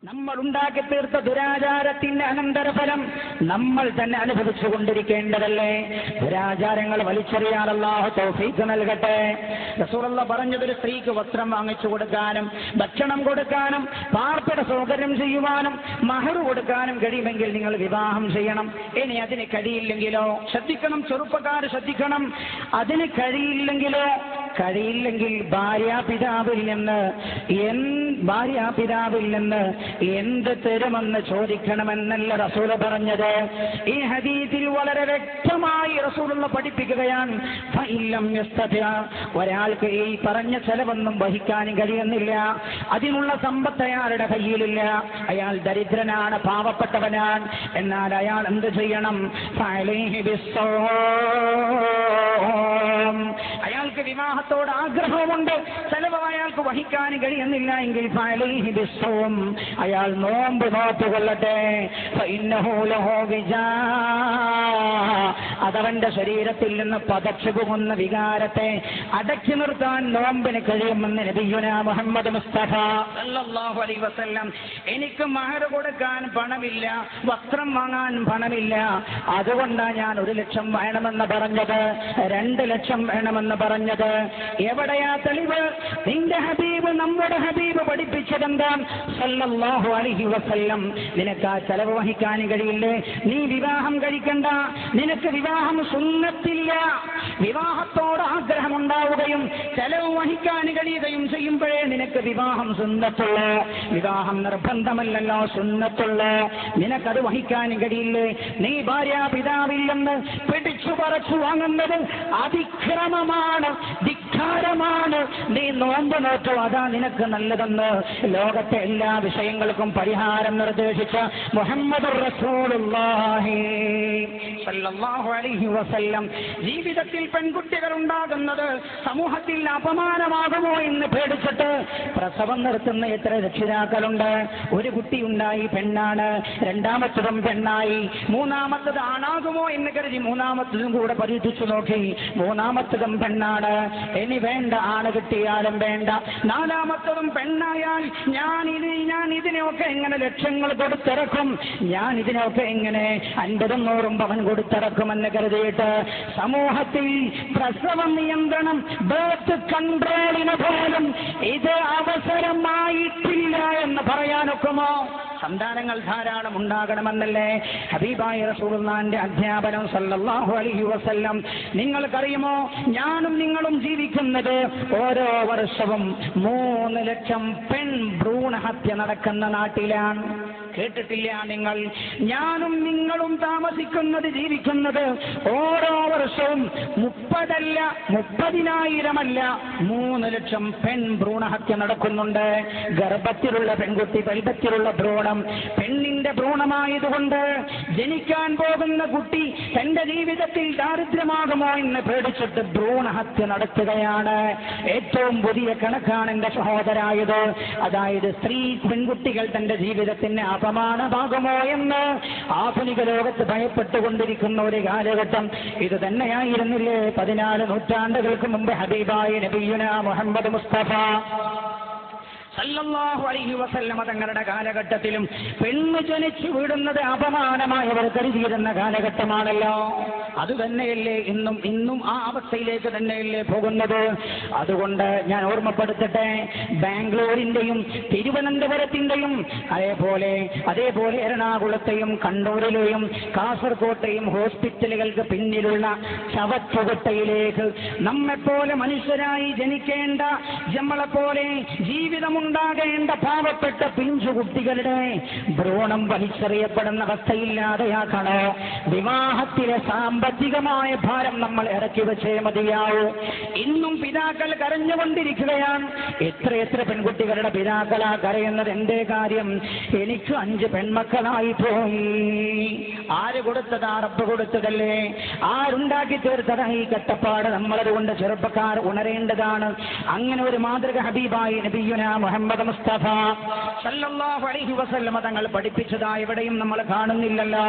നമ്മൾ ഉണ്ടാക്കി തീർത്ത ദുരാചാരത്തിന്റെ അനന്തരഫലം നമ്മൾ തന്നെ അനുഭവിച്ചു കൊണ്ടിരിക്കേണ്ടതല്ലേ? ദുരാചാരങ്ങൾ വലിച്ചെറിയാൻ അല്ലാഹു തൗഫീഖ് നൽകട്ടെ. റസൂലുള്ളാഹി പറഞ്ഞതൊരു സ്ത്രീക്ക് വസ്ത്രം വാങ്ങിച്ചു കൊടുക്കാനും ഭക്ഷണം കൊടുക്കാനും പാർപ്പിട സൗകര്യം ചെയ്യുവാനും മഹർ കൊടുക്കാനും കഴിയുമെങ്കിൽ നിങ്ങൾ വിവാഹം ചെയ്യണം. ഇനി അതിന് കഴിയില്ലെങ്കിലോ? ശ്രദ്ധിക്കണം, ചെറുപ്പക്കാർ ശ്രദ്ധിക്കണം. അതിന് കഴിയില്ലെങ്കിൽ ഭാര്യാപിതാവിൽ നിന്ന് എന്ത് തരുമെന്ന് ചോദിക്കണമെന്നല്ല റസൂൽ പറഞ്ഞത്. ഈ ഹദീസിൽ വളരെ വ്യക്തമായി റസൂലുള്ള പഠിപ്പിക്കുകയാണ്. ഒരാൾക്ക് ഈ പറഞ്ഞ ചെലവൊന്നും വഹിക്കാൻ കഴിയുന്നില്ല, അതിനുള്ള സമ്പത്ത് അയാളുടെ കയ്യിലില്ല, അയാൾ ദരിദ്രനാണ്, പാവപ്പെട്ടവനാണ്, എന്നാൽ അയാൾ എന്ത് ചെയ്യണം? അയാൾക്ക് വിവാഹത്തോട് ആഗ്രഹമുണ്ട്, ചെലവ് അയാൾക്ക് വഹിക്കാൻ കഴിയുന്നില്ല എങ്കിൽ അയാൾ നോമ്പ് നോറ്റുകൊള്ളട്ടെ. അതവന്റെ ശരീരത്തിൽ നിന്ന് പതച്ചു പോകുന്ന വികാരത്തെ അടക്കി നിർത്താൻ നോമ്പിന് കഴിയുമെന്ന് നബിയുനാ മുഹമ്മദ് മുസ്തഫ സല്ലല്ലാഹു അലൈഹി വസല്ലം. എനിക്ക് മഹർ കൊടുക്കാൻ പണമില്ല, വസ്ത്രം വാങ്ങാൻ പണമില്ല, അതുകൊണ്ടാണ് ഞാൻ 1 ലക്ഷം വേണമെന്ന് പറഞ്ഞത്, 2 ലക്ഷം വേണമെന്ന് പറഞ്ഞത്. എവിടെയാ തെളിവ്? നിന്റെ ഹബീബ്, നമ്മുടെ ഹബീബ് പഠിപ്പിച്ചതെന്താ? സല്ലല്ലാഹു അലൈഹി വസല്ലം, നിനക്ക് ആ ചെലവ് വഹിക്കാൻ കഴിയില്ലേ? നീ വിവാഹം കഴിക്കണ്ട, നിനക്ക് വിവാഹം സുന്നത്തില്ല. വിവാഹത്തോട് ആഗ്രഹമുണ്ടാവുകയും ചെലവ് വഹിക്കാൻ കഴിയുകയും ചെയ്യുമ്പോഴേ നിനക്ക് വിവാഹം സുന്നത്തുള്ള, വിവാഹം നിർബന്ധമല്ലല്ലോ, സുന്നത്തുള്ള. നിനക്കത് വഹിക്കാൻ കഴിയില്ലേ? നീ ഭാര്യാപിതാവിൽ നിന്ന് പിടിച്ചു പറിച്ചു വാങ്ങുന്നത് അതിക്രമമാണ്, ധിക്കാരമാണ്. നീ നോമ്പ് നോറ്റു, അതാ നിനക്ക് നല്ലതെന്ന് ലോകത്തെ എല്ലാ വിഷയങ്ങൾക്കും പരിഹാരം നിർദ്ദേശിച്ച മുഹമ്മദുർ റസൂലുള്ളാഹി സല്ലല്ലാഹു അലൈഹി വസല്ലം. ജീവിതത്തിൽ പെൺകുട്ടികൾ ഉണ്ടാകുന്നത് സമൂഹത്തിൽ അപമാനമാകുമോ എന്ന് പേടിച്ചിട്ട് പ്രസവം നിർത്തുന്ന എത്ര രക്ഷിതാക്കളുണ്ട്? ഒരു കുട്ടിയുണ്ടായി, പെണ്ണാണ്, രണ്ടാമത്തതും പെണ്ണായി, മൂന്നാമത്തത് ആണാകുമോ എന്ന് കരുതി മൂന്നാമത്തതും കൂടെ പരീക്ഷിച്ചു നോക്കി, മൂന്നാമത്തതും പെണ്ണാണ്. ഇനി വേണ്ട, ആണ് കിട്ടിയാലും വേണ്ട. നാലാമത്തതും പെണ്ണായാൽ ഞാൻ ഇതിനെയൊക്കെ എങ്ങനെ ലക്ഷങ്ങൾ കൊടുത്തിറക്കും, ഞാൻ ഇതിനൊക്കെ എങ്ങനെ 50 100 പവൻ കൊടുത്തിറക്കുമെന്ന് കരുതിയിട്ട് സമൂഹത്തിൽ പ്രസവ നിയന്ത്രണം, ബർത്ത് കൺട്രോളിന് പോലും ഇത് അവസരമായിട്ടില്ല എന്ന് പറയാനൊക്കുമോ? സന്താനങ്ങൾ ധാരാളം ഉണ്ടാകണമെന്നല്ലേ ഹബീബായ റസൂലുള്ളാഹിന്റെ അധ്യാപനം സല്ലല്ലാഹു അലൈഹി വസല്ലം. നിങ്ങൾക്കറിയുമോ, ഞാനും നിങ്ങളും ജീവിക്കുന്നത് ഓരോ വർഷവും 3 ലക്ഷം പെൺ ഭ്രൂണഹത്യ നടക്കുന്ന നാട്ടിലാണ്. കേട്ടിട്ടില്ല നിങ്ങൾ? ഞാനും നിങ്ങളും താമസിക്കുന്നത്, ജീവിക്കുന്നത് ഓരോ വർഷവും 30,000 3 ലക്ഷം പെൺ ഭ്രൂണഹത്യ നടക്കുന്നുണ്ട്. ഗർഭത്തിലുള്ള പെൺകുട്ടി, ഗർഭത്തിലുള്ള ഭ്രൂണം പെണ്ണിന്റെ ഭ്രൂണമായതുകൊണ്ട് ജനിക്കാൻ പോകുന്ന കുട്ടി തന്റെ ജീവിതത്തിൽ ദാരിദ്ര്യമാകുമോ എന്ന് പേടിച്ചിട്ട് ഭ്രൂണഹത്യ നടത്തുകയാണ്. ഏറ്റവും പുതിയ കണക്കാണ് എന്റെ സഹോദരായത്. അതായത് സ്ത്രീ പെൺകുട്ടികൾ തന്റെ ജീവിതത്തിന് അപമാനമാകുമോ എന്ന് ആധുനിക ലോകത്ത് ഭയപ്പെട്ടുകൊണ്ടിരിക്കുന്ന ഒരു കാലഘട്ടം ഇത് തന്നെയായിരുന്നില്ലേ 14 നൂറ്റാണ്ടുകൾക്ക് മുമ്പ് ഹബീബായ നബിയുനാ മുഹമ്മദ് മുസ്തഫ സല്ലല്ലാഹു അലൈഹി വസല്ലം തങ്ങളുടെ കാലഘട്ടത്തിലും പെണ്ണ് ജനിച്ചു വീടുന്നത് അപമാനമായവർ കരുതിയിരുന്ന കാലഘട്ടമാണല്ലോ. അത് തന്നെയല്ലേ ഇന്നും ആ അവസ്ഥയിലേക്ക് തന്നെയല്ലേ പോകുന്നത്? അതുകൊണ്ട് ഞാൻ ഓർമ്മപ്പെടുത്തട്ടെ, ബാംഗ്ലൂരിന്റെയും തിരുവനന്തപുരത്തിന്റെയും അതേപോലെ എറണാകുളത്തെയും കണ്ണൂരിലെയും കാസർകോട്ടെയും ഹോസ്പിറ്റലുകൾക്ക് പിന്നിലുള്ള ചവറ്റുകുട്ടയിലേക്ക് നമ്മെപ്പോലെ മനുഷ്യരായി ജനിക്കേണ്ട, നമ്മളെപ്പോലെ ജീവിതമുണ്ടാകേണ്ട പാവപ്പെട്ട പിഞ്ചുകുട്ടികളുടെ ഭ്രൂണം വലിച്ചെറിയപ്പെടുന്ന അവസ്ഥയില്ലാതെയാക്കണോ? വിവാഹത്തിലെ സാമ്പത്തികമായ ഭാരം നമ്മൾ ഇറക്കി വെച്ചേ മതിയാവൂ. ഇന്നും പിതാക്കൾ കരഞ്ഞുകൊണ്ടിരിക്കുകയാണ്. എത്ര പെൺകുട്ടികളുടെ പിതാക്കളാ കരയുന്നത്? എന്തേ കാര്യം? എനിക്ക് 5 പെൺമക്കളായി പോയി. ആര് കൊടുത്തതാ? റബ്ബ് കൊടുത്തതല്ലേ. ആരുണ്ടാക്കി തീർത്തതാ ഈ കട്ടപ്പാട്? നമ്മളതുകൊണ്ട് ചെറുപ്പക്കാർ ഉണരേണ്ടതാണ്. അങ്ങനെ ഒരു മാതൃക ഹബീബായി നബിയുനാ മുഹമ്മദ് മുസ്തഫ സല്ലല്ലാഹു അലൈഹി വസല്ലം തങ്ങൾ പഠിപ്പിച്ചതായി എവിടെയും നമ്മൾ കാണുന്നില്ലല്ലോ.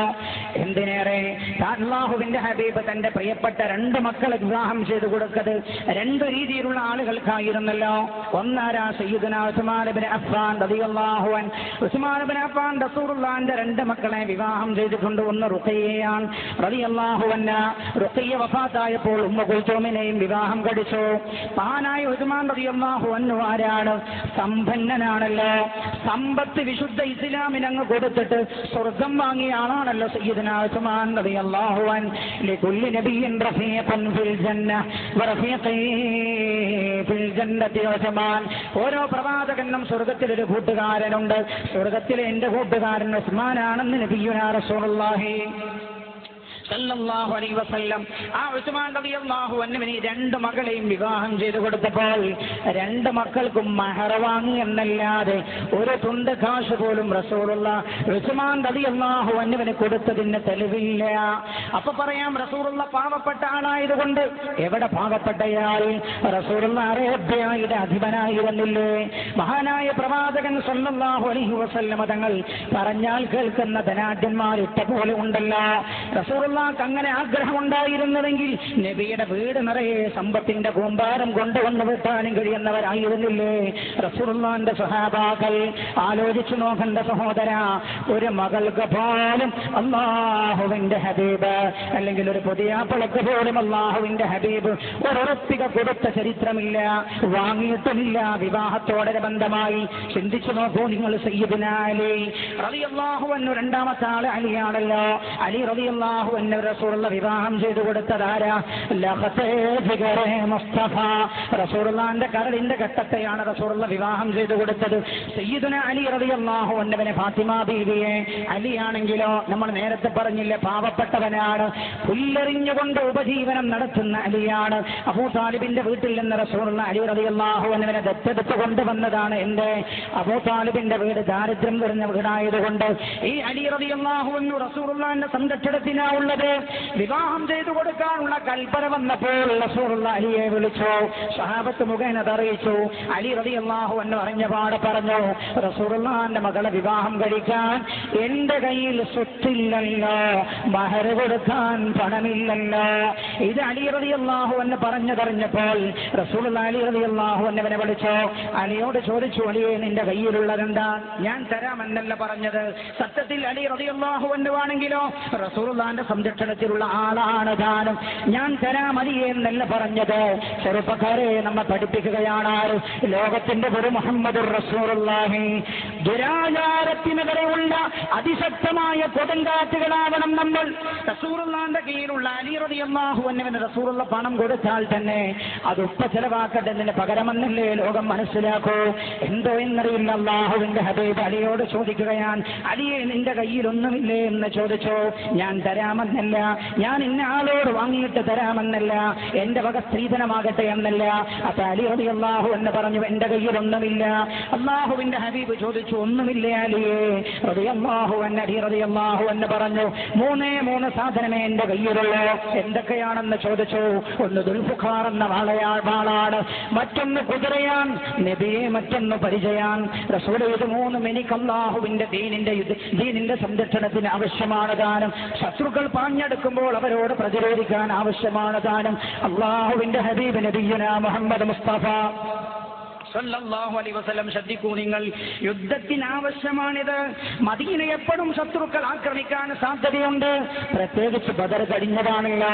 എന്തിനേറെ അല്ലാഹുവിന്റെ ഹബീബ് തന്റെ പ്രിയപ്പെട്ട രണ്ട് മക്കളെ വിവാഹം ചെയ്തു കൊടുത്തത് രണ്ട് രീതിയിലുള്ള ആളുകൾക്കായിരുന്നല്ലോ. ഒന്നാരാ സയ്യിദുനാ ഉസ്മാൻ ഇബ്നു അഫ്ഫാൻ റളിയല്ലാഹു അൻഹു. ഉസ്മാൻ ഇബ്നു അഫ്ഫാൻ റസൂലുള്ളാഹിന്റെ രണ്ട് മക്കളെ വിവാഹം ചെയ്തിട്ടുണ്ട്. ഒന്ന് റുഖയ്യയാണ് റളിയല്ലാഹു അൻഹ. റുഖയ്യ വഫാത്തായപ്പോൾ ഉമ്മു കുൽസൂമിനെയും വിവാഹം കഴിച്ചു. മഹാനായ ഉസ്മാൻ റളിയല്ലാഹു അൻഹു ആരാണ്? സമ്പന്നനാണല്ലോ. സമ്പത്ത് വിശുദ്ധ ഇസ്ലാമിനങ്ങ് കൊടുത്തിട്ട് സ്വർഗം വാങ്ങിയ ആളാണല്ലോ സയ്യിദുനാ ഉസ്മാൻ റളിയല്ലാഹു അൻഹു. ലികുല്ലി നബിയ്യിൻ റഫീഖുൻ ഫിൽ ജന്ന വറഫീഖി ഫിൽ ജന്നതി ഉസ്മാൻ. ഓരോ പ്രവാചകനും സ്വർഗത്തിൽ ഒരു കൂട്ടുകാരനുണ്ട്. സ്വർഗത്തിലെ എന്റെ കൂട്ടുകാരൻ ഉസ്മാനാണെന്ന് നബിയുനാ റസൂലുള്ളാഹി സല്ലല്ലാഹു അലൈഹി വസല്ലം ആ ഉസ്മാൻ റളിയല്ലാഹു അൻഹുവിന് രണ്ട് മകളെയും വിവാഹം ചെയ്തു കൊടുത്തപ്പോൾ രണ്ട് മക്കൾക്കും മഹർ വാങ്ങി എന്നല്ലാതെ ഒരു തുണ്ട് കാശ് പോലും റസൂലുള്ളാഹി ഉസ്മാൻ റളിയല്ലാഹു അൻഹുവിന് കൊടുത്തതിന് തെളിവില്ല. അപ്പൊ പറയാം റസൂലുള്ള പാവപ്പെട്ട ആളായതുകൊണ്ട്. എവിടെ പാവപ്പെട്ടയാൾ? റസൂലുള്ളാഹി അറേബ്യയുടെ അധിപനായിരുന്നില്ലേ? മഹാനായ പ്രവാചകൻ സല്ലല്ലാഹു അലൈഹി വസല്ലം തങ്ങൾ പറഞ്ഞാൽ കേൾക്കുന്ന ധനാഢ്യന്മാർ ഇട്ടപോലെ ഉണ്ടല്ലോ. റസൂലുള്ള അങ്ങനെ ആഗ്രഹമുണ്ടായിരുന്നതെങ്കിൽ നബിയുടെ വീട് നിറയെ സമ്പത്തിന്റെ കൂമ്പാരം കൊണ്ടുവന്ന് വിട്ടാനും കഴിയുന്നവരായിരുന്നില്ലേ റസൂലുള്ളാഹിന്റെ സ്വഹാബാക്കൾ? ആലോചിച്ചു നോക്കണ്ട സഹോദര. ഒരു മകൾക്ക് പോലും അല്ലാഹുവിന്റെ ഹബീബ് അല്ലെങ്കിൽ ഒരു പുതിയാപ്പിളക്ക് പോലും അല്ലാഹുവിന്റെ ഹബീബ് ഒരൊറപ്പിക കൊടുത്ത ചരിത്രമില്ല, വാങ്ങിയിട്ടുമില്ല. വിവാഹത്തോടെ ബന്ധമായി ചിന്തിച്ചു നോക്കൂ നിങ്ങൾ. സയ്യിദുനാ അലി റളിയല്ലാഹു അൻഹു രണ്ടാമത്തെ ആള് അലിയാണല്ലോ. അലി റളിയല്ലാഹു അൻഹു റസൂലുള്ള വിവാഹം ചെയ്തു കൊടുത്തതാരാ? മുസ്തഫ റസൂലുള്ളാഹിന്റെ കരളിന്റെ ഘട്ടത്തെയാണ് റസൂലുള്ള വിവാഹം ചെയ്തു കൊടുത്തത്. സയ്യിദുനാ അലി റളിയല്ലാഹു അൻഹുവിനെ ഫാത്തിമ ബീവിയെ. അലിയാണെങ്കിലോ നമ്മൾ നേരത്തെ പറഞ്ഞില്ലേ പാവപ്പെട്ടവനാണ്. പുല്ലെറിഞ്ഞുകൊണ്ട് ഉപജീവനം നടത്തുന്ന അലിയാണ്. അബൂ താലിബിന്റെ വീട്ടിൽ നിന്ന് റസൂലുള്ള അലി റളിയല്ലാഹു അൻഹുവിനെ ദത്തെടുത്ത് കൊണ്ടുവന്നതാണ്. എന്റെ അബൂ താലിബിന്റെ വീട് ദാരിദ്ര്യം നിറഞ്ഞ വീടായതുകൊണ്ട് ഈ അലി റളിയല്ലാഹു അൻഹു റസൂലുള്ളാഹിന്റെ സംരക്ഷണത്തിനാ ഉള്ളത്. വിവാഹം ചെയ്തു കൊടുക്കാനുള്ള കൽപ്പന വന്നപ്പോൾ റസൂലുള്ള അലിയെ വിളിച്ചു. സ്വഹാബത്ത് മുഖേന അറിയിച്ചു. അലി റളിയല്ലാഹു അൻഹു അറിഞ്ഞ പാടെ പറഞ്ഞു, റസൂലുള്ളാഹിന്റെ മകളെ വിവാഹം കഴിക്കാൻ എന്റെ കയ്യിൽ സ്വത്തില്ലല്ലോ, മഹർ കൊടുക്കാൻ പണമില്ലല്ലോ. ഇത് അലി റളിയല്ലാഹു അൻഹു പറഞ്ഞതറിഞ്ഞപ്പോൾ റസൂലുള്ളാഹി അലി റളിയല്ലാഹു അൻഹുവിനെ വിളിച്ചു. അലിയോട് ചോദിച്ചു, അലിയെ നിന്റെ കയ്യിലുള്ളതെന്താ? ഞാൻ തരാമെന്നല്ല പറഞ്ഞത്. സത്യത്തിൽ അലി റളിയല്ലാഹു അൻഹു ആണെങ്കിലോ റസൂലുള്ളാഹിന്റെ സംരക്ഷണത്തിലുള്ള ആളാണ് താനും. ഞാൻ തരാം അലിയെ എന്നല്ല പറഞ്ഞത്. ചെറുപ്പക്കാരെ നമ്മെ പഠിപ്പിക്കുകയാണ് ആര്? ലോകത്തിന്റെ ഒരു മുഹമ്മദുർ റസൂലുള്ളാഹി. ദുരാചാരത്തിനെതിരെയുള്ള അതിശക്തമായ കൊടുങ്കാറ്റുകളാവണം നമ്മൾ. റസൂലുള്ളാഹിന്റെ കീഴിലുള്ള അലി റളിയല്ലാഹു അൻഹുവിന് റസൂലുള്ള പണം കൊടുത്താൽ തന്നെ അത് ഉപ്പ ചെലവാക്കട്ടെ പകരമെന്നല്ലേ ലോകം മനസ്സിലാക്കൂ. എന്തോ എന്നറിയില്ല. അല്ലാഹുവിന്റെ ഹബീബ് അലിയോട് ചോദിക്കുകയാണ്, അലിയെ നിന്റെ കയ്യിലൊന്നുമില്ലേ എന്ന് ചോദിച്ചു. ഞാൻ തരാമെന്നല്ല, ഞാൻ ഇന്ന ആളോട് വാങ്ങിയിട്ട് തരാമെന്നല്ല, എന്റെ വക സ്ത്രീധനമാകട്ടെ എന്നല്ല. അപ്പൊ അലി റളിയല്ലാഹു അൻഹു പറഞ്ഞു, എന്റെ കയ്യിലൊന്നുമില്ല. അല്ലാഹുവിന്റെ ഹബീബ് ചോദിച്ചു, ഒന്നുമില്ല അലിയെ? റളിയല്ലാഹു അൻഹു അലി റളിയല്ലാഹു അൻഹു പറഞ്ഞു, മൂന്ന് സാധനമേ എന്റെ കയ്യിലുള്ളൂ. എന്തൊക്കെയാണെന്ന് ചോദിച്ചു. ഒന്ന് ദുൽഫുഖാർ എന്ന വാളാണ്, മറ്റൊന്ന് കുതിരയാൻ നബിയെ, മറ്റൊന്ന് പരിചയാൻ റസൂൽ. ഇത് മൂന്നും എനിക്ക് അല്ലാഹുവിന്റെ ദീനിന്റെ സംരക്ഷണത്തിന് ആവശ്യമാണ് താനും. ശത്രുക്കൾ പാഞ്ഞെടുക്കുമ്പോൾ അവരോട് പ്രതിരോധിക്കാൻ ആവശ്യമാണ് താനും. അല്ലാഹുവിന്റെ ഹബീബ് നബിയുനാ മുഹമ്മദ് മുസ്തഫ സല്ലല്ലാഹു അലൈഹി വസല്ലം. ശ്രദ്ധിക്കൂ നിങ്ങൾ, യുദ്ധത്തിന് ആവശ്യമാണിത്. മദീന എപ്പോഴും ശത്രുക്കൾ ആക്രമിക്കാൻ സാധ്യതയുണ്ട്. പ്രത്യേകിച്ച് ബദർ കഴിഞ്ഞതാണല്ലോ.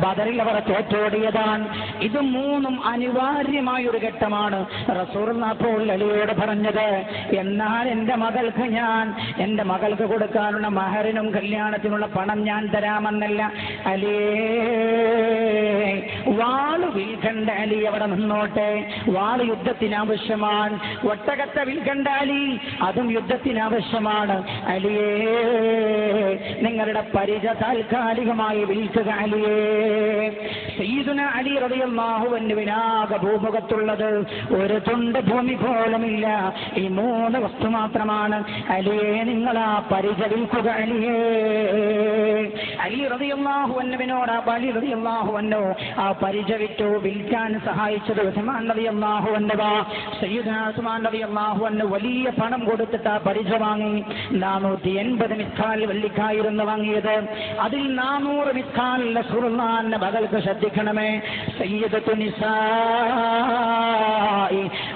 ബദറിൽ അവർ തോറ്റോടിയതാണ്. ഇത് മൂന്നും അനിവാര്യമായൊരു ഘട്ടമാണ്. റസൂലുള്ളാഹി അപ്പോൾ അലിയോട് പറഞ്ഞത്, എന്നാൽ എന്റെ മകൾക്ക് കൊടുക്കാനുള്ള മഹറിനും കല്യാണത്തിനുള്ള പണം ഞാൻ തരാമെന്നല്ല. അലിയേ, വാള് വിൽക്കണ്ട അലി, അവിടെ നിന്നോട്ടെ. വാള് യുദ്ധത്തിന് ആവശ്യമാണ്. ഒട്ടകത്തെ വിൽക്കണ്ട അലി, അതും യുദ്ധത്തിന് ആവശ്യമാണ്. അലിയേ, നിങ്ങളുടെ പരിച താൽക്കാലികമായി വിൽക്കുക അലിയേ. സയ്യിദുനാ അലി റളിയല്ലാഹു അൻഹുവിനാകെ ഭൂമുഖത്തുള്ളത് ഒരു തുണ്ട് ഭൂമി പോലുമില്ല. ഈ മൂന്ന് വസ്തു മാത്രമാണ്. അലിയേ, നിങ്ങൾ ആ പരിച വിൽക്കുക അലിയേ. അലി റളിയല്ലാഹു അൻഹുവിനോട് അലി റളിയല്ലാഹു അൻഹു ആ പരിച വിറ്റു. വിൽക്കാൻ സഹായിച്ചത് ഉസ്മാൻ റളിയല്ലാഹു അൻഹു. സയ്യിദുനാ ഉസ്മാൻ റളിയല്ലാഹു അൻഹു വലിയ പണം കൊടുത്തിട്ട് ആ പരിച വാങ്ങി. 480 മിസ്കാൽ വെള്ളിക്കായിരുന്നു വാങ്ങിയത്. അതിൽ 400 മിസ്കാൽ റസൂലുള്ളാഹിന്റെ മകൾക്ക് ശ്രദ്ധിക്കണമേ, സയ്യിദത്തു നിസാഇ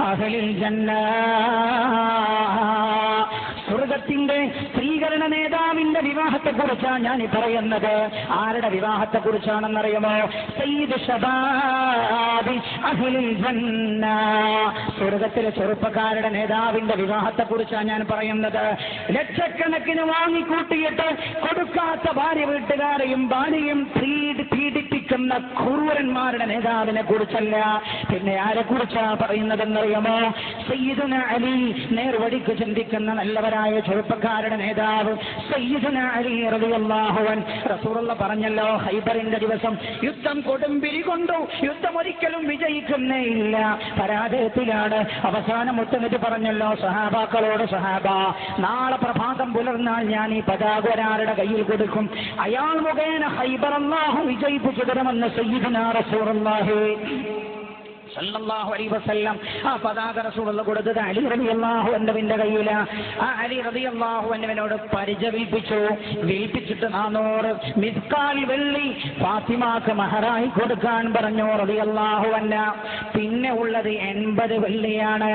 അഹ്ലിൽ ജന്ന, സ്വർഗത്തിന്റെ സ്ത്രീകളുടെ നേതാവിന്റെ വിവാഹത്തെ കുറിച്ചാണ് ഞാൻ പറയുന്നത്. ആരുടെ വിവാഹത്തെ കുറിച്ചാണെന്നറിയുമോ? സയ്യിദ് ശബാബി അഹ്ലിൽ ജന്ന, സ്വർഗത്തിലെ ചെറുപ്പക്കാരുടെ നേതാവിന്റെ വിവാഹത്തെ കുറിച്ചാണ് ഞാൻ പറയുന്നത്. ലക്ഷക്കണക്കിന് വാങ്ങിക്കൂട്ടിയിട്ട് കൊടുക്കാത്ത ഭാര്യ വീട്ടുകാരെയും ഭാര്യയും പീഡിപ്പിക്കുന്ന ക്രൂരന്മാരുടെ നേതാവിനെ കുറിച്ചല്ല, പിന്നെ ആരെ കുറിച്ചാ പറയുന്നതെന്നറിയുമോ? സയ്യിദുന അലി, നേർവഴിക്ക് ചിന്തിക്കുന്ന നല്ലവരായ ചെറുപ്പക്കാരുടെ നേതാവ് സയ്യിദുന അലി റളിയല്ലാഹു അൻഹു. റസൂലുള്ളാഹി പറഞ്ഞല്ലോ, ഖൈബറിന്റെ ദിവസം യുദ്ധം കൊടുമ്പിരി കൊണ്ടു, യുദ്ധം ഒരിക്കലും വിജയിക്കുന്നേ ഇല്ല, പരാജയത്തിലാണ്. അവസാനം മുത്തനബി പറഞ്ഞല്ലോ സഹാബാക്കളോട്, സഹാബ, നാളെ പ്രഭാതം പുലർന്നാൽ ഞാൻ ഈ പതാക ഒരാളുടെ കയ്യിൽ കൊടുക്കും, അയാൾ മുഖേന ഖൈബർ അല്ലാഹു വിജയിപ്പിച്ചു തരുമെന്ന് സയ്യിദുനാ റസൂലുള്ളാഹി സല്ലല്ലാഹു അലൈഹി വസല്ലം ആ പതാക റസൂലുള്ളാഹി കൊടുത്തത് അലി റളിയല്ലാഹു അൻഹുവിന്റെ കയ്യിലാ. ആ അലി റളിയല്ലാഹു അൻഹുവിനോട് വിൽപ്പിച്ചിട്ട് 400 മിസ്കാൽ വെള്ളി ഫാത്തിമാക്ക് മഹറായി കൊടുക്കാൻ പറഞ്ഞു റളിയല്ലാഹു അൻഹ. പിന്നെ ഉള്ളത് 80 വെള്ളിയാണ്,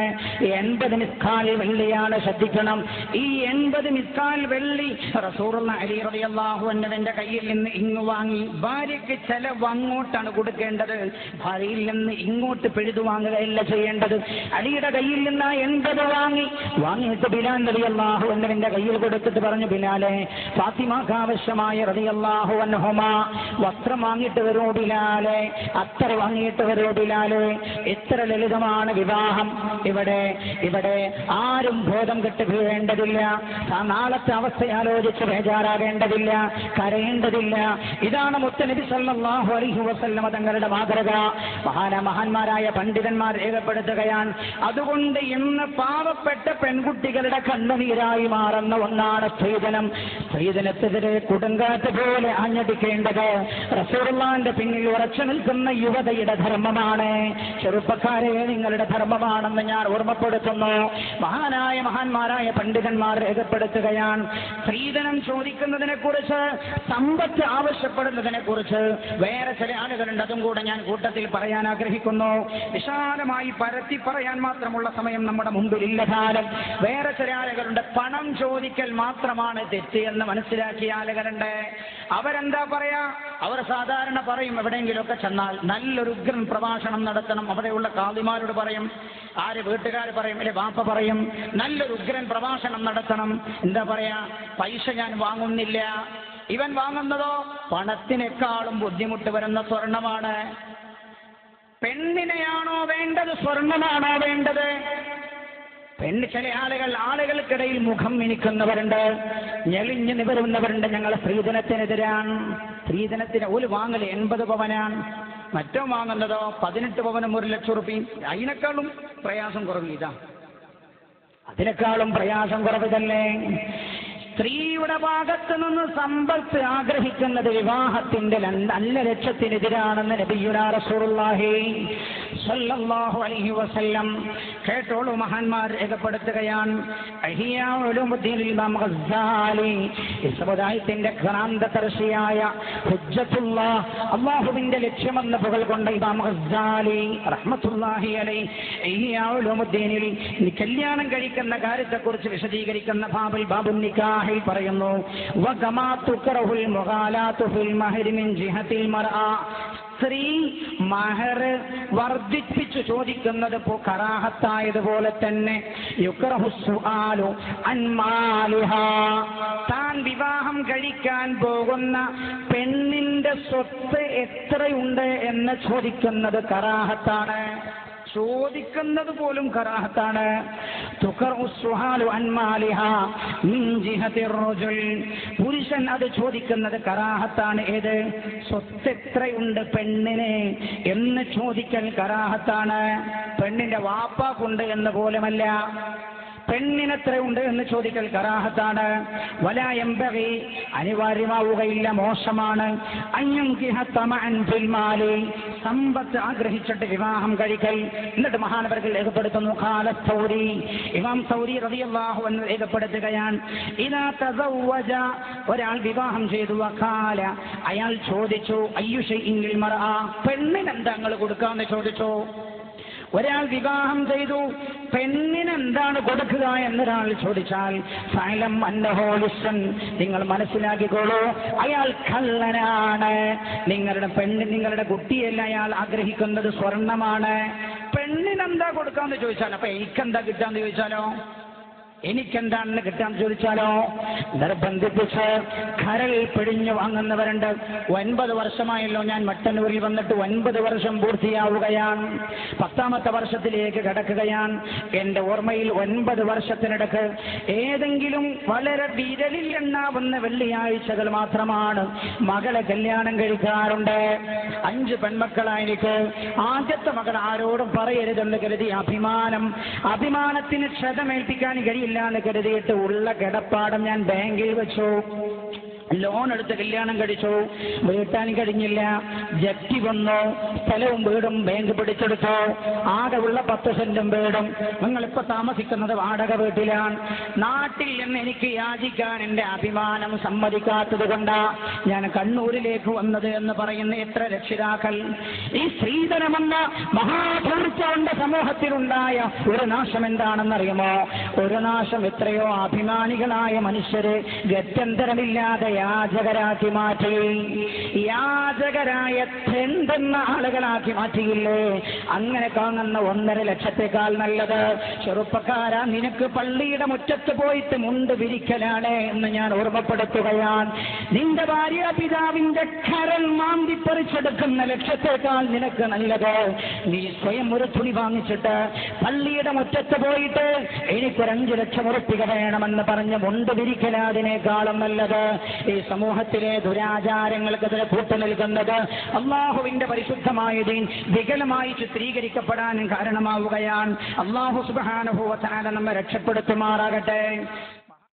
80 മിസ്കാൽ വെള്ളിയാണ്. ശ്രദ്ധിക്കണം, ഈ 80 മിസ്കാൽ വെള്ളി റസൂലുള്ളാഹി അലി റളിയല്ലാഹു അൻഹുവിന്റെ കയ്യിൽ നിന്ന് ഇങ്ങ് വാങ്ങി. ഭാര്യയ്ക്ക് ചെലവ് അങ്ങോട്ടാണ് കൊടുക്കേണ്ടത്, ഭാര്യയിൽ നിന്ന് ഇങ്ങോട്ട് പിഴുതു വാങ്ങുകയല്ല ചെയ്യേണ്ടത്. അലിയുടെ കയ്യിൽ നിന്ന് 80 വാങ്ങിയിട്ട് ബിലാൽ റളിയല്ലാഹു അൻഹുവിന്റെ കയ്യിൽ കൊടുത്തിട്ട് പറഞ്ഞു, ബിലാലെ, ഫാത്തിമാക്ക് ആവശ്യമായ റളിയല്ലാഹു അൻഹുമാ വസ്ത്രം വാങ്ങിയിട്ട് വരൂ ബിലാലെ, അത്തർ വാങ്ങിയിട്ട് വരൂ ബിലാലെ. എത്ര ലളിതമാണ് വിവാഹം. ഇവിടെ ആരും ബോധം കെട്ട് വീഴേണ്ടതില്ല, നാളത്തെ അവസ്ഥ ആലോചിച്ച് ബേജാറാകേണ്ടതില്ല, കരയേണ്ടതില്ല. ഇതാണ് മുത്തനബി സല്ലല്ലാഹു അലൈഹി വസല്ലം തങ്ങളുടെ മാതൃക. മഹാന്മാരായ പണ്ഡിതന്മാർ രേഖപ്പെടുത്തുകയാണ്. അതുകൊണ്ട് ഇന്ന് പാവപ്പെട്ട പെൺകുട്ടികളുടെ കണ്ണുനീരായി മാറുന്ന ഒന്നാണ് സ്ത്രീധനം. സ്ത്രീധനത്തിനെതിരെ കൊടുങ്കാറ്റ് പോലെ ആഞ്ഞടിക്കേണ്ടത് റസൂലുള്ളാഹിന്റെ പിന്നിൽ ഉറച്ചു നിൽക്കുന്ന യുവതയുടെ ധർമ്മമാണ്. ചെറുപ്പക്കാരെ, നിങ്ങളുടെ ധർമ്മമാണെന്ന് ഞാൻ ഓർമ്മപ്പെടുത്തുന്നു. മഹാന്മാരായ പണ്ഡിതന്മാർ രേഖപ്പെടുത്തുകയാണ്, സ്ത്രീധനം ചോദിക്കുന്നതിനെ കുറിച്ച്, സമ്പത്ത് ആവശ്യപ്പെടുന്നതിനെ കുറിച്ച് വേറെ ചില ആളുകളുണ്ട്. അതും കൂടെ ഞാൻ കൂട്ടത്തിൽ പറയാൻ ആഗ്രഹിക്കുന്നു. വിശാലമായി പരത്തി പറയാൻ മാത്രമുള്ള സമയം നമ്മുടെ മുമ്പിലില്ല കാലം. വേറെ ചില ആളുകളുണ്ട്, പണം ചോദിക്കൽ മാത്രമാണ് തെറ്റ് എന്ന് മനസ്സിലാക്കിയ ആളുകളുണ്ട്. അവരെന്താ പറയാ? അവർ സാധാരണ പറയും, എവിടെയെങ്കിലുമൊക്കെ ചെന്നാൽ നല്ലൊരു ഉഗ്രൻ പ്രഭാഷണം നടത്തണം. അവിടെയുള്ള കാളിമാരോട് പറയും, ആര് വീട്ടുകാർ പറയും, അല്ലെ വാപ്പ പറയും, നല്ലൊരു ഉഗ്രൻ പ്രഭാഷണം നടത്തണം. എന്താ പറയാ? പൈസ ഞാൻ വാങ്ങുന്നില്ല. ഇവൻ വാങ്ങുന്നതോ പണത്തിനേക്കാളും ബുദ്ധിമുട്ട് വരുന്ന സ്വർണമാണ്. പെണ്ണിനെയാണോ വേണ്ടത്, സ്വർണമാണോ വേണ്ടത്? ചില ആളുകൾക്കിടയിൽ മുഖം മിനിക്കുന്നവരുണ്ട്, ഞെളിഞ്ഞ് നിവരുന്നവരുണ്ട്. ഞങ്ങൾ സ്ത്രീധനത്തിനെതിരാണ്. സ്ത്രീധനത്തിന് ഒരു വാങ്ങല് 80 പവനാണ്, മറ്റോ വാങ്ങുന്നതോ 18 പവനും 1 ലക്ഷം റുപ്യ. അതിനേക്കാളും പ്രയാസം കുറവ് ഇതാ, അതിനേക്കാളും പ്രയാസം കുറവിതല്ലേ? സ്ത്രീയുടെ ഭാഗത്ത് നിന്ന് സമ്പത്ത് ആഗ്രഹിക്കുന്നത് വിവാഹത്തിന്റെ നല്ല ലക്ഷ്യത്തിനെതിരാണെന്ന് നബിയുനാ റസൂലുള്ളാഹി സല്ലല്ലാഹു അലൈഹി വസല്ലം. കേട്ടോളൂ, മഹാന്മാർ രേഖപ്പെടുത്തുകയാണ്. ഇഹ്യാ ഉലൂമുദ്ദീൻ ഇമാം ഗസ്സാലി, ഈ സമുദായത്തിന്റെ ക്രാന്തദർശിയായ ഹുജ്ജത്തുല്ലാഹ്, അല്ലാഹുവിന്റെ ലക്ഷ്യമെന്ന് പുകഴ് കൊണ്ട ഇമാം ഗസ്സാലി റഹ്മത്തുള്ളാഹി അലൈഹി ഇഹ്യാ ഉലൂമുദ്ദീനിൽ കല്യാണം കഴിക്കുന്ന കാര്യത്തെക്കുറിച്ച് വിശദീകരിക്കുന്ന ബാബുൻ നിക്കാഹ് പറയുന്നു, സ്ത്രീ മഹർ വർദ്ധിപ്പിച്ചു ചോദിക്കുന്നത് കറാഹത്തായതുപോലെ തന്നെ താൻ വിവാഹം കഴിക്കാൻ പോകുന്ന പെണ്ണിന്റെ സ്വത്ത് എത്രയുണ്ട് എന്ന് ചോദിക്കുന്നത് കറാഹത്താണ്. ചോദിക്കുന്നത് പോലും കറാഹത്താണ്. പുരുഷൻ അത് ചോദിക്കുന്നത് കറാഹത്താണ്. ഏത്? സ്വത്ത് എത്രയുണ്ട് പെണ്ണിന് എന്ന് ചോദിക്കൽ കറാഹത്താണ്. പെണ്ണിന്റെ വാപ്പാക്കുണ്ട് എന്ന് പോലുമല്ല. പെണ്ണിനെത്രയുണ്ട് എന്ന് ചോദിക്കൽ കറാഹത്താണ്. വലാ യംബഗി അനിവാര്യമാവുകയില്ല, മോശമാണ്. അൻയൻകിഹ തമഅൻ ഫിൽ മാലി സമ്പത്ത് ആഗ്രഹിച്ചിട്ട് വിവാഹം കഴിക്കൽ. എന്നിട്ട് മഹാനവറുകൾ രേഖപ്പെടുത്തുന്നു, ഖാല സൗരി ഇമാം സൗരി റളിയല്ലാഹു അൻഹു രേഖപ്പെടുത്തുകയാണ്, ഇദാ തസവ്വജ ഒരാൾ വിവാഹം ചെയ്തു, വഖാല അയാൾ ചോദിച്ചു, അയ്യു ശൈഇൻ ലിൽ മർഅ പെണ്ണിനെന്താ നിങ്ങൾ കൊടുക്കാന്ന് ചോദിച്ചു. ഒരാൾ വിവാഹം ചെയ്തു, പെണ്ണിനെന്താണ് കൊടുക്കുക എന്നൊരാൾ ചോദിച്ചാൽ ഫഅലം അന്നഹു ലിസ്സൻ നിങ്ങൾ മനസ്സിലാക്കിക്കോളൂ, അയാൾ കള്ളനാണ്. നിങ്ങളുടെ കുട്ടിയല്ല അയാൾ ആഗ്രഹിക്കുന്നത്, സ്വർണമാണ്. പെണ്ണിനെന്താ കൊടുക്കാന്ന് ചോദിച്ചാൽ, അപ്പൊ എനിക്കെന്താ കിട്ടാന്ന് ചോദിച്ചാലോ, എനിക്കെന്താണെന്ന് കിട്ടാന്ന് ചോദിച്ചാലോ, നിർബന്ധിപ്പിച്ച് കരൾ പിടിഞ്ഞു വാങ്ങുന്നവരുണ്ട്. 9 വർഷമായല്ലോ ഞാൻ മട്ടന്നൂരിൽ വന്നിട്ട്, 9 വർഷം പൂർത്തിയാവുകയാണ്, 10ാമത്തെ വർഷത്തിലേക്ക് കടക്കുകയാണ്. എന്റെ ഓർമ്മയിൽ 9 വർഷത്തിനിടക്ക് ഏതെങ്കിലും വളരെ വിരലിൽ എണ്ണാവുന്ന വെള്ളിയാഴ്ചകൾ മാത്രമാണ് മകളെ കല്യാണം കഴിക്കാറുണ്ട്. 5 പെൺമക്കളായിരിക്കും. ആദ്യത്തെ മകൾ ആരോടും പറയരുതെന്ന് കരുതി അഭിമാനത്തിന് ക്ഷതമേൽപ്പിക്കാൻ കഴിയില്ല എന്ന് കരുതിയിട്ട് ഉള്ള കിടപ്പാടം ഞാൻ ബാങ്കിൽ വെച്ചു. ലോൺ എടുത്ത് കല്യാണം കഴിച്ചു, വീട്ടാൻ കഴിഞ്ഞില്ല. ജപ്തി വന്നു, സ്ഥലവും വീടും ബാങ്ക് പിടിച്ചെടുത്തു. ആകെ ഉള്ള 10 സെന്റും വീടും. നിങ്ങളിപ്പോ താമസിക്കുന്നത് വാടക വീട്ടിലാണ്. നാട്ടിൽ നിന്ന് എനിക്ക് യാചിക്കാൻ എന്റെ അഭിമാനം സമ്മതിക്കാത്തത് കൊണ്ടാ ഞാൻ കണ്ണൂരിലേക്ക് വന്നത് എന്ന് പറയുന്ന എത്ര രക്ഷിതാക്കൾ. ഈ സ്ത്രീധനമെന്ന മഹാപൂർച്ചയുടെ സമൂഹത്തിലുണ്ടായ ഒരു നാശം എന്താണെന്നറിയുമോ? ഒരു നാശം എത്രയോ അഭിമാനികളായ മനുഷ്യരെ ഗത്യന്തരമില്ലാതെ യാചകരാക്കി മാറ്റി, യാചകരായ തെണ്ടുന്ന ആളുകളാക്കി മാറ്റിയില്ലേ? അങ്ങനെ കാണുന്ന 1.5 ലക്ഷത്തേക്കാൾ നല്ലത് ചെറുപ്പക്കാരാ, നിനക്ക് പള്ളിയുടെ മുറ്റത്ത് പോയിട്ട് മുണ്ട് വിരിക്കലാണ് എന്ന് ഞാൻ ഓർമ്മപ്പെടുത്തുകയാണ്. നിന്റെ ഭാര്യ പിതാവിന്റെ കരൾ മാന്തിപ്പറിച്ചെടുക്കുന്ന ലക്ഷ്യത്തേക്കാൾ നിനക്ക് നല്ലത് നീ സ്വയം ഒരു തുണി വാങ്ങിച്ചിട്ട് പള്ളിയുടെ മുറ്റത്ത് പോയിട്ട് എനിക്കൊരു 5 ലക്ഷം ഉറുപ്പിക വേണമെന്ന് പറഞ്ഞ് മുണ്ട് വിരിക്കലാതിനേക്കാളും നല്ലത്. ഈ സമൂഹത്തിലെ ദുരാചാരങ്ങൾക്കെതിരെ കൂട്ടുനിൽക്കുന്നത് അള്ളാഹുവിന്റെ പരിശുദ്ധമായ ദീൻ വികലമായി ചിത്രീകരിക്കപ്പെടാൻ കാരണമാവുകയാണ്. അള്ളാഹു സുബ്ഹാനഹു വ തആല നമ്മെ രക്ഷപ്പെടുത്തുമാറാകട്ടെ.